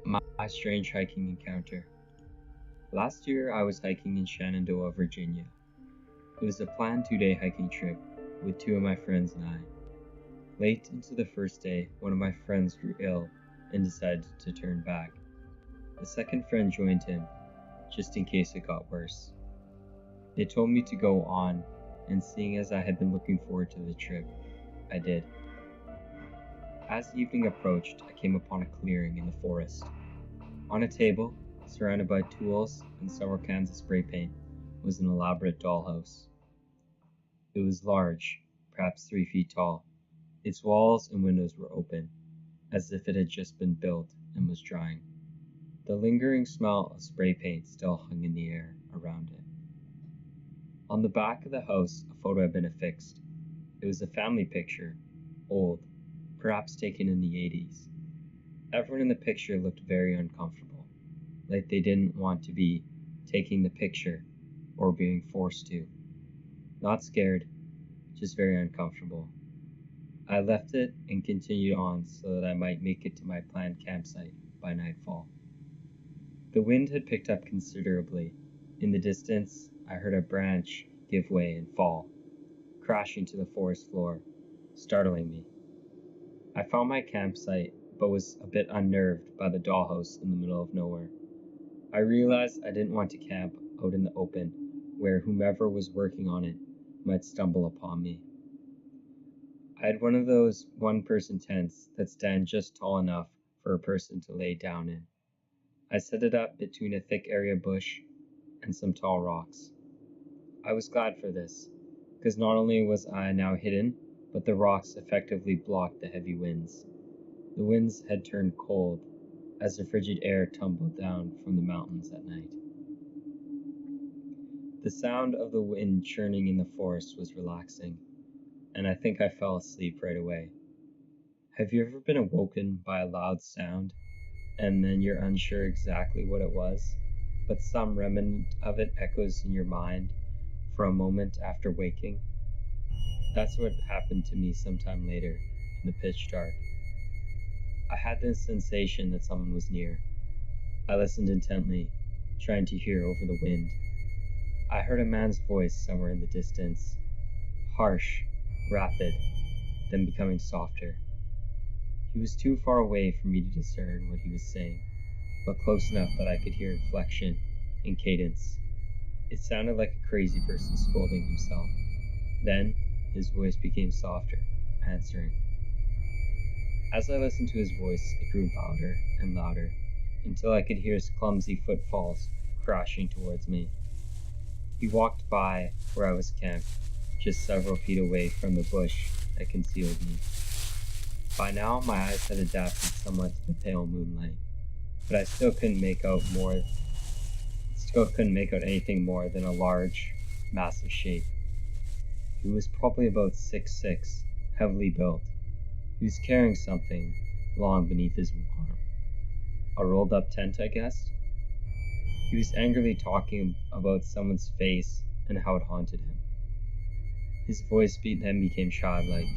My strange hiking encounter. Last year, I was hiking in Shenandoah, Virginia. It was a planned 2-day hiking trip with two of my friends and I. Late into the first day, one of my friends grew ill and decided to turn back. The second friend joined him, just in case it got worse. They told me to go on, and seeing as I had been looking forward to the trip, I did. As evening approached, I came upon a clearing in the forest. On a table, surrounded by tools and several cans of spray paint, was an elaborate dollhouse. It was large, perhaps 3 feet tall. Its walls and windows were open, as if it had just been built and was drying. The lingering smell of spray paint still hung in the air around it. On the back of the house, a photo had been affixed. It was a family picture, old, perhaps taken in the 80s. Everyone in the picture looked very uncomfortable, like they didn't want to be taking the picture or being forced to. Not scared, just very uncomfortable. I left it and continued on so that I might make it to my planned campsite by nightfall. The wind had picked up considerably. In the distance, I heard a branch give way and fall, crashing to the forest floor, startling me. I found my campsite, but was a bit unnerved by the dollhouse in the middle of nowhere. I realized I didn't want to camp out in the open, where whomever was working on it might stumble upon me. I had one of those one-person tents that stand just tall enough for a person to lay down in. I set it up between a thick area bush and some tall rocks. I was glad for this, because not only was I now hidden, but the rocks effectively blocked the heavy winds. The winds had turned cold as the frigid air tumbled down from the mountains at night. The sound of the wind churning in the forest was relaxing, and I think I fell asleep right away. Have you ever been awoken by a loud sound, and then you're unsure exactly what it was, but some remnant of it echoes in your mind for a moment after waking? That's what happened to me sometime later, in the pitch dark. I had this sensation that someone was near. I listened intently, trying to hear over the wind. I heard a man's voice somewhere in the distance, harsh, rapid, then becoming softer. He was too far away for me to discern what he was saying, but close enough that I could hear inflection and cadence. It sounded like a crazy person scolding himself. Then, his voice became softer, answering. As I listened to his voice, it grew louder and louder, until I could hear his clumsy footfalls crashing towards me. He walked by where I was camped, just several feet away from the bush that concealed me. By now, my eyes had adapted somewhat to the pale moonlight, but I still couldn't make out anything more than a large, massive shape. He was probably about 6'6", heavily built. He was carrying something long beneath his arm. A rolled up tent, I guessed? He was angrily talking about someone's face and how it haunted him. His voice then became childlike,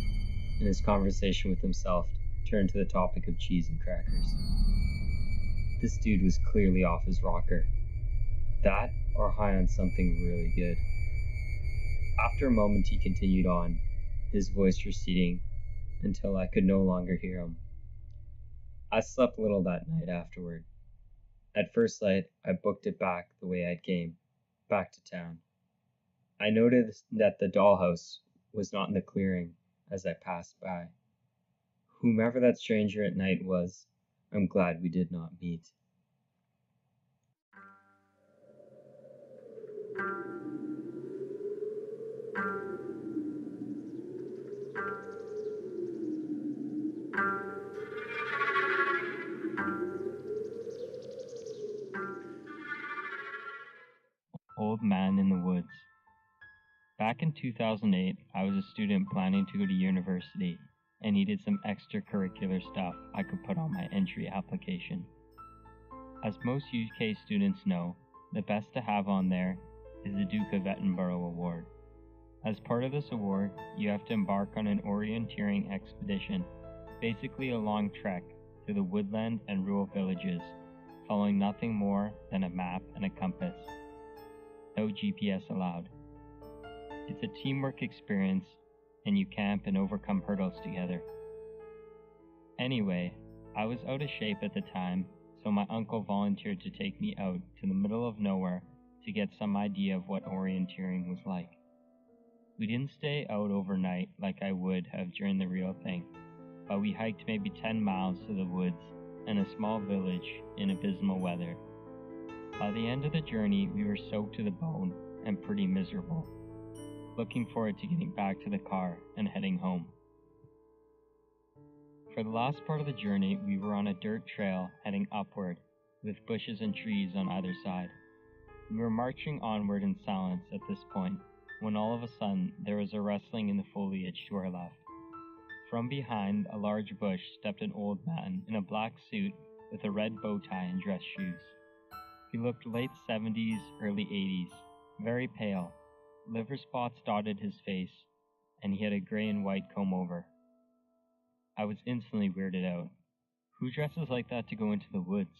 and his conversation with himself turned to the topic of cheese and crackers. This dude was clearly off his rocker. That, or high on something really good. After a moment he continued on, his voice receding until I could no longer hear him. I slept little that night afterward. At first light, I booked it back the way I'd came, back to town. I noted that the dollhouse was not in the clearing as I passed by. Whomever that stranger at night was, I'm glad we did not meet. Old Man in the Woods. Back in 2008, I was a student planning to go to university and needed some extracurricular stuff I could put on my entry application. As most UK students know, the best to have on there is the Duke of Edinburgh Award. As part of this award, you have to embark on an orienteering expedition, basically a long trek through the woodland and rural villages, following nothing more than a map and a compass. No GPS allowed. It's a teamwork experience, and you camp and overcome hurdles together. Anyway, I was out of shape at the time, so my uncle volunteered to take me out to the middle of nowhere to get some idea of what orienteering was like. We didn't stay out overnight like I would have during the real thing, but we hiked maybe 10 miles to the woods and a small village in abysmal weather. By the end of the journey, we were soaked to the bone and pretty miserable, looking forward to getting back to the car and heading home. For the last part of the journey, we were on a dirt trail heading upward, with bushes and trees on either side. We were marching onward in silence at this point, when all of a sudden there was a rustling in the foliage to our left. From behind a large bush stepped an old man in a black suit with a red bow tie and dress shoes. He looked late 70s, early 80s, very pale. Liver spots dotted his face, and he had a gray and white comb-over. I was instantly weirded out. Who dresses like that to go into the woods?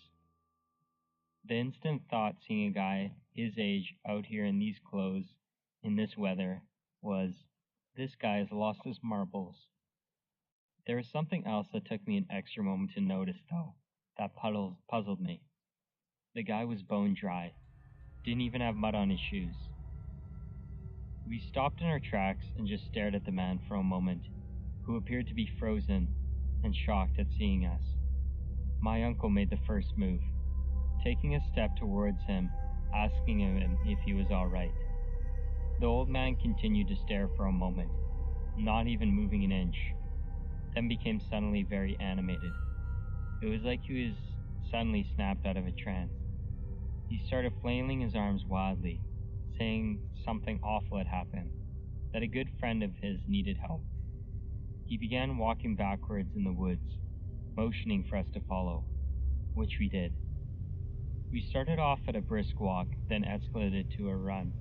The instant thought seeing a guy his age out here in these clothes, in this weather, was, this guy has lost his marbles. There was something else that took me an extra moment to notice, though, that puzzled me. The guy was bone dry, didn't even have mud on his shoes. We stopped in our tracks and just stared at the man for a moment, who appeared to be frozen and shocked at seeing us. My uncle made the first move, taking a step towards him, asking him if he was all right. The old man continued to stare for a moment, not even moving an inch, then became suddenly very animated. It was like he was suddenly snapped out of a trance. He started flailing his arms wildly, saying something awful had happened, that a good friend of his needed help. He began walking backwards in the woods, motioning for us to follow, which we did. We started off at a brisk walk, then escalated to a run,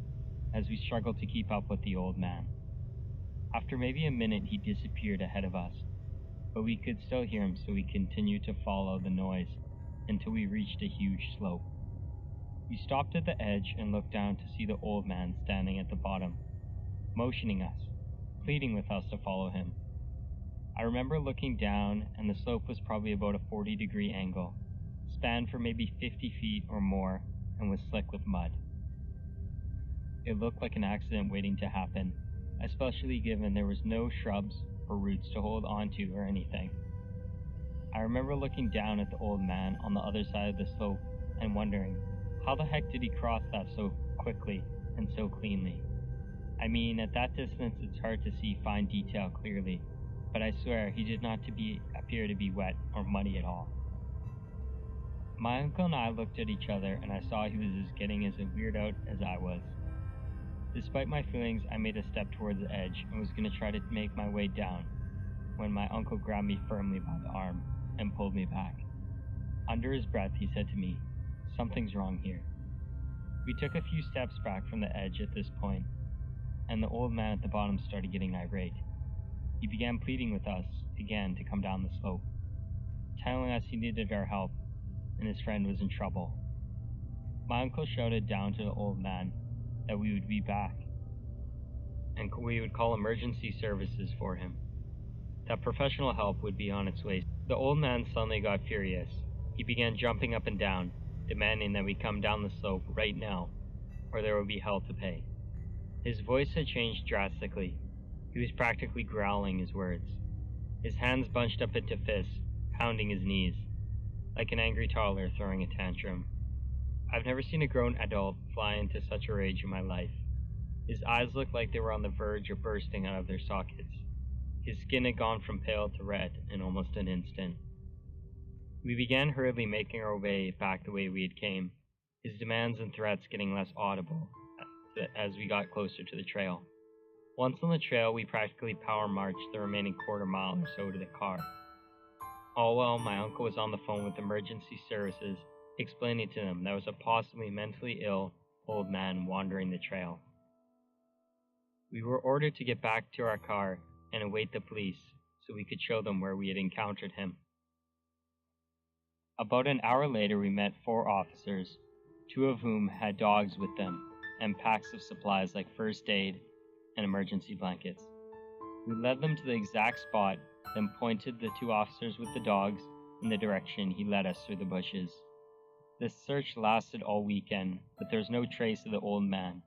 as we struggled to keep up with the old man. After maybe a minute, he disappeared ahead of us, but we could still hear him, so we continued to follow the noise until we reached a huge slope. We stopped at the edge and looked down to see the old man standing at the bottom, motioning us, pleading with us to follow him. I remember looking down, and the slope was probably about a 40-degree angle, spanned for maybe 50 feet or more, and was slick with mud. It looked like an accident waiting to happen, especially given there was no shrubs or roots to hold onto or anything. I remember looking down at the old man on the other side of the slope and wondering, how the heck did he cross that so quickly and so cleanly? I mean, at that distance it's hard to see fine detail clearly, but I swear he did not appear to be wet or muddy at all. My uncle and I looked at each other, and I saw he was getting as weirded out as I was. Despite my feelings, I made a step towards the edge and was going to try to make my way down, when my uncle grabbed me firmly by the arm and pulled me back. Under his breath, he said to me, "Something's wrong here." We took a few steps back from the edge at this point, and the old man at the bottom started getting irate. He began pleading with us again to come down the slope, telling us he needed our help and his friend was in trouble. My uncle shouted down to the old man that we would be back, and we would call emergency services for him, that professional help would be on its way. The old man suddenly got furious. He began jumping up and down, demanding that we come down the slope right now, or there would be hell to pay. His voice had changed drastically. He was practically growling his words, his hands bunched up into fists, pounding his knees, like an angry toddler throwing a tantrum. I've never seen a grown adult fly into such a rage in my life. His eyes looked like they were on the verge of bursting out of their sockets. His skin had gone from pale to red in almost an instant. We began hurriedly making our way back the way we had came, his demands and threats getting less audible as we got closer to the trail. Once on the trail, we practically power marched the remaining quarter mile or so to the car. All while my uncle was on the phone with emergency services, explaining to them there was a possibly mentally ill old man wandering the trail. We were ordered to get back to our car and await the police so we could show them where we had encountered him. About an hour later, we met 4 officers, 2 of whom had dogs with them, and packs of supplies like first aid and emergency blankets. We led them to the exact spot, then pointed the 2 officers with the dogs in the direction he led us through the bushes. This search lasted all weekend, but there was no trace of the old man.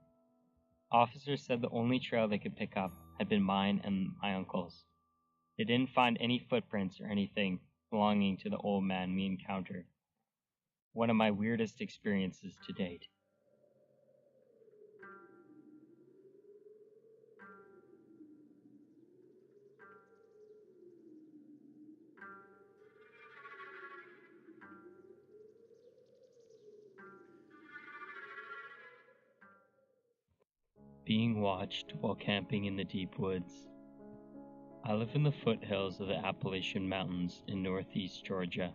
Officers said the only trail they could pick up had been mine and my uncle's. They didn't find any footprints or anything belonging to the old man we encountered. One of my weirdest experiences to date. Being watched while camping in the deep woods. I live in the foothills of the Appalachian Mountains in northeast Georgia.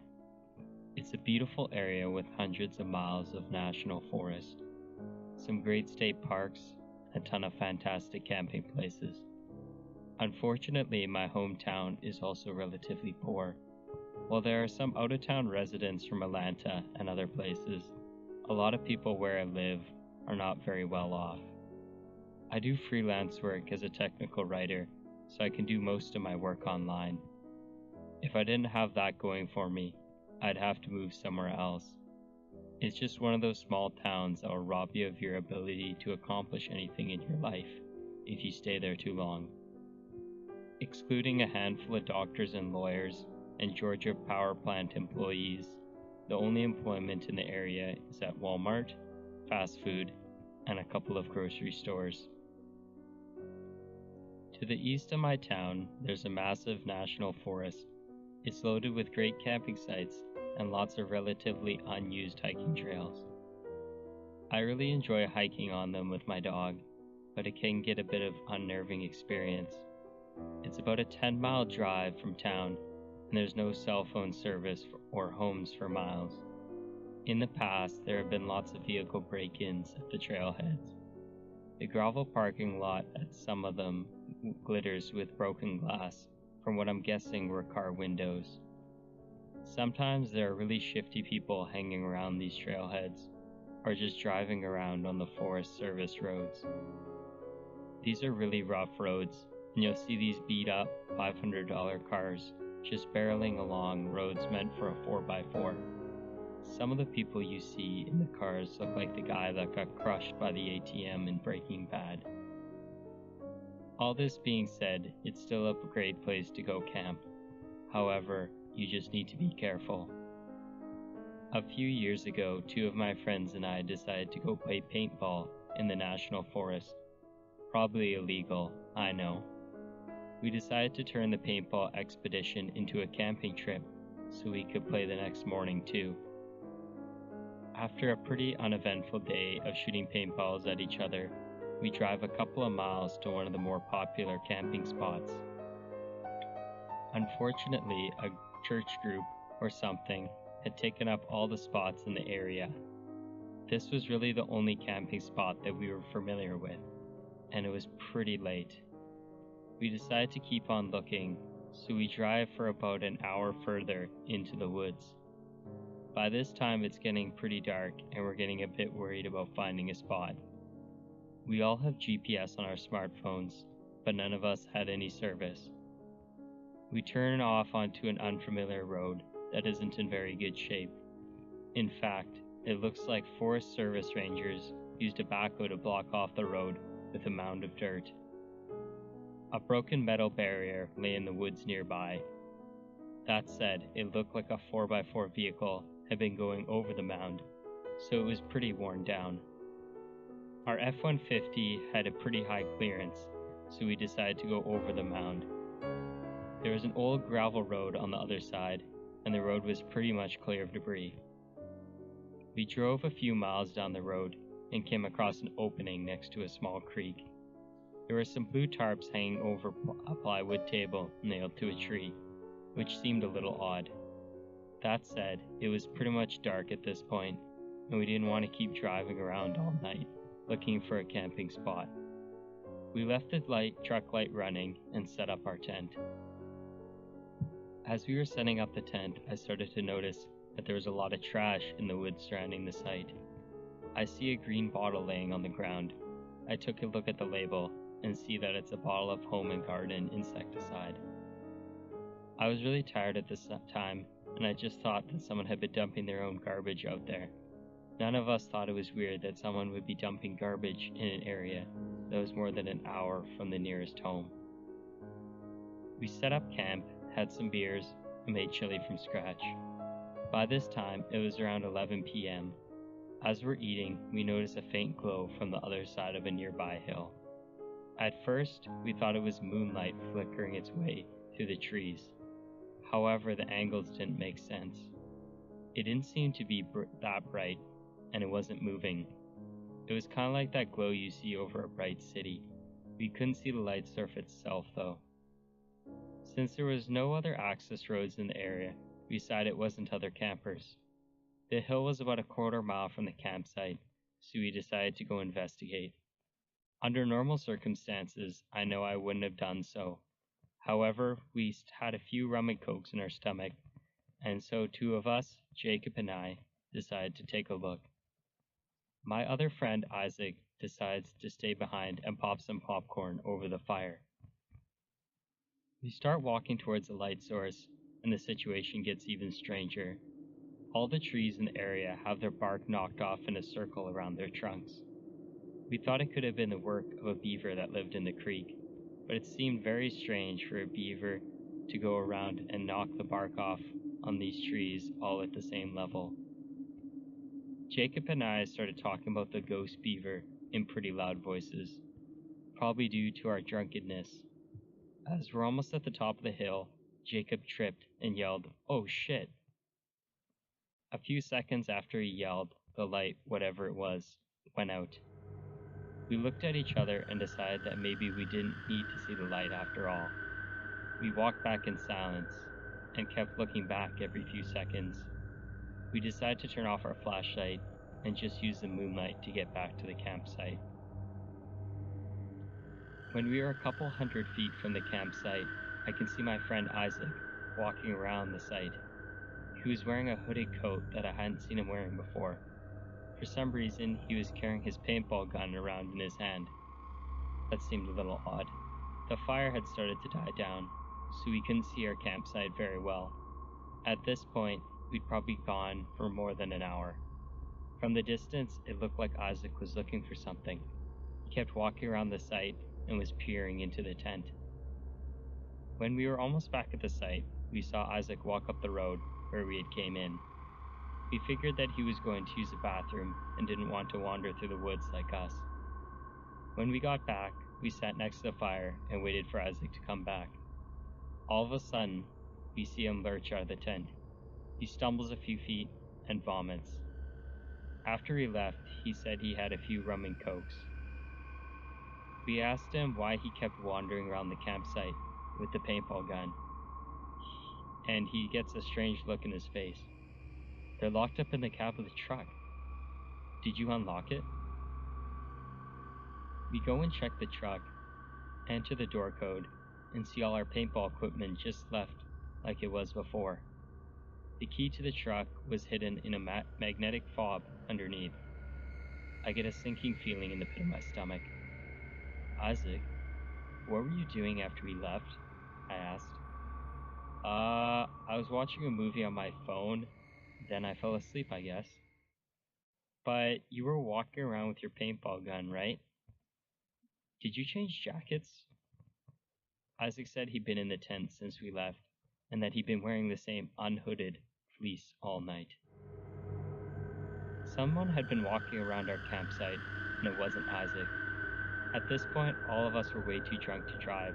It's a beautiful area with hundreds of miles of national forest, some great state parks, a ton of fantastic camping places. Unfortunately, my hometown is also relatively poor. While there are some out-of-town residents from Atlanta and other places, a lot of people where I live are not very well off. I do freelance work as a technical writer, so I can do most of my work online. If I didn't have that going for me, I'd have to move somewhere else. It's just one of those small towns that will rob you of your ability to accomplish anything in your life if you stay there too long. Excluding a handful of doctors and lawyers and Georgia power plant employees, the only employment in the area is at Walmart, fast food, and a couple of grocery stores. To the east of my town, there's a massive national forest. It's loaded with great camping sites and lots of relatively unused hiking trails. I really enjoy hiking on them with my dog, but it can get a bit of unnerving experience. It's about a 10-mile drive from town, and there's no cell phone service or homes for miles. In the past, there have been lots of vehicle break-ins at the trailheads. The gravel parking lot at some of them glitters with broken glass, from what I'm guessing were car windows. Sometimes there are really shifty people hanging around these trailheads, or just driving around on the Forest Service roads. These are really rough roads, and you'll see these beat up $500 cars just barreling along roads meant for a 4x4. Some of the people you see in the cars look like the guy that got crushed by the ATM in Breaking Bad. All this being said, it's still a great place to go camp. However, you just need to be careful. A few years ago, 2 of my friends and I decided to go play paintball in the National Forest. Probably illegal, I know. We decided to turn the paintball expedition into a camping trip so we could play the next morning too. After a pretty uneventful day of shooting paintballs at each other, we drive a couple of miles to one of the more popular camping spots. Unfortunately, a church group or something had taken up all the spots in the area. This was really the only camping spot that we were familiar with, and it was pretty late. We decided to keep on looking, so we drive for about an hour further into the woods. By this time it's getting pretty dark and we're getting a bit worried about finding a spot. We all have GPS on our smartphones, but none of us had any service. We turn off onto an unfamiliar road that isn't in very good shape. In fact, it looks like Forest Service rangers used a backhoe to block off the road with a mound of dirt. A broken metal barrier lay in the woods nearby. That said, it looked like a 4x4 vehicle had been going over the mound, so it was pretty worn down. Our F-150 had a pretty high clearance, so we decided to go over the mound. There was an old gravel road on the other side, and the road was pretty much clear of debris. We drove a few miles down the road and came across an opening next to a small creek. There were some blue tarps hanging over a plywood table nailed to a tree, which seemed a little odd. That said, it was pretty much dark at this point, and we didn't want to keep driving around all night looking for a camping spot. We left the truck light running and set up our tent. As we were setting up the tent, I started to notice that there was a lot of trash in the woods surrounding the site. I see a green bottle laying on the ground. I took a look at the label and see that it's a bottle of Home and Garden insecticide. I was really tired at this time, and I just thought that someone had been dumping their own garbage out there. None of us thought it was weird that someone would be dumping garbage in an area that was more than an hour from the nearest home. We set up camp, had some beers, and made chili from scratch. By this time, it was around 11 p.m. As we're eating, we notice a faint glow from the other side of a nearby hill. At first, we thought it was moonlight flickering its way through the trees. However, the angles didn't make sense. It didn't seem to be that bright, and it wasn't moving. It was kind of like that glow you see over a bright city. We couldn't see the light source itself, though. Since there was no other access roads in the area, we decided it wasn't other campers. The hill was about a quarter mile from the campsite, so we decided to go investigate. Under normal circumstances, I know I wouldn't have done so. However, we had a few rum and cokes in our stomach, and so two of us, Jacob and I, decided to take a look. My other friend, Isaac, decides to stay behind and pop some popcorn over the fire. We start walking towards the light source, and the situation gets even stranger. All the trees in the area have their bark knocked off in a circle around their trunks. We thought it could have been the work of a beaver that lived in the creek, but it seemed very strange for a beaver to go around and knock the bark off on these trees all at the same level. Jacob and I started talking about the ghost beaver in pretty loud voices, probably due to our drunkenness. As we're almost at the top of the hill, Jacob tripped and yelled, "Oh shit!" A few seconds after he yelled, the light, whatever it was, went out. We looked at each other and decided that maybe we didn't need to see the light after all. We walked back in silence and kept looking back every few seconds. We decided to turn off our flashlight and just use the moonlight to get back to the campsite. When we were a couple hundred feet from the campsite, I can see my friend Isaac walking around the site. He was wearing a hooded coat that I hadn't seen him wearing before. For some reason, he was carrying his paintball gun around in his hand. That seemed a little odd. The fire had started to die down, so we couldn't see our campsite very well. At this point, we'd probably gone for more than an hour. From the distance, it looked like Isaac was looking for something. He kept walking around the site and was peering into the tent. When we were almost back at the site, we saw Isaac walk up the road where we had came in. We figured that he was going to use the bathroom and didn't want to wander through the woods like us. When we got back, we sat next to the fire and waited for Isaac to come back. All of a sudden, we see him lurch out of the tent. He stumbles a few feet and vomits. After he left, he said he had a few rum and cokes. We asked him why he kept wandering around the campsite with the paintball gun, and he gets a strange look in his face. "They're locked up in the cab of the truck. Did you unlock it?" We go and check the truck, enter the door code, and see all our paintball equipment just left like it was before. The key to the truck was hidden in a magnetic fob underneath. I get a sinking feeling in the pit of my stomach. "Isaac, what were you doing after we left?" I asked. I was watching a movie on my phone, then I fell asleep, I guess." "But you were walking around with your paintball gun, right? Did you change jackets?" Isaac said he'd been in the tent since we left, and that he'd been wearing the same unhooded fleece all night. Someone had been walking around our campsite, and it wasn't Isaac. At this point, all of us were way too drunk to drive,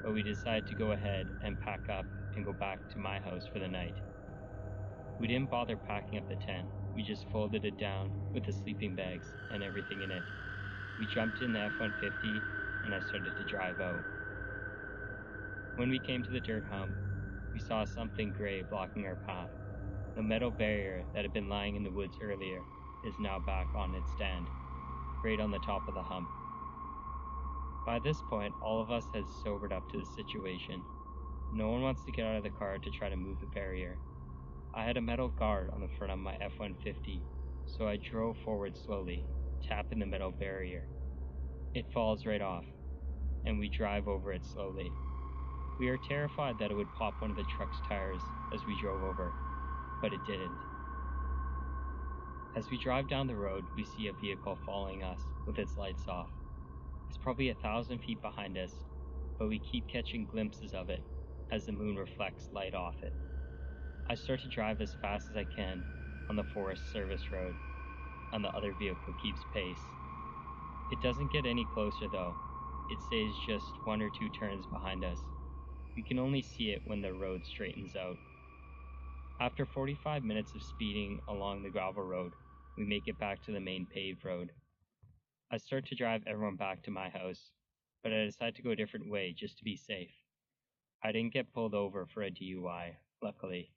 but we decided to go ahead and pack up and go back to my house for the night. We didn't bother packing up the tent, we just folded it down with the sleeping bags and everything in it. We jumped in the F-150 and I started to drive out. When we came to the dirt hump, we saw something gray blocking our path. The metal barrier that had been lying in the woods earlier is now back on its stand, right on the top of the hump. By this point, all of us had sobered up to the situation. No one wants to get out of the car to try to move the barrier. I had a metal guard on the front of my F-150, so I drove forward slowly, tapping the metal barrier. It falls right off, and we drive over it slowly. We are terrified that it would pop one of the truck's tires as we drove over, but it didn't. As we drive down the road, we see a vehicle following us with its lights off. It's probably 1,000 feet behind us, but we keep catching glimpses of it as the moon reflects light off it. I start to drive as fast as I can on the Forest Service Road, and the other vehicle keeps pace. It doesn't get any closer though. It stays just 1 or 2 turns behind us. We can only see it when the road straightens out. After 45 minutes of speeding along the gravel road, we make it back to the main paved road. I start to drive everyone back to my house, but I decide to go a different way just to be safe. I didn't get pulled over for a DUI, luckily.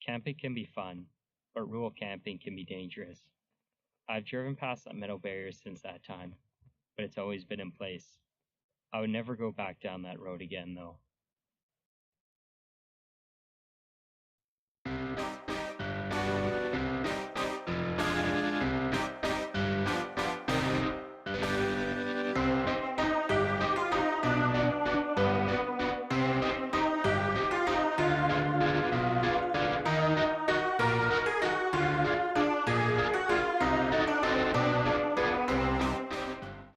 Camping can be fun, but rural camping can be dangerous. I've driven past that metal barrier since that time, but it's always been in place. I would never go back down that road again though.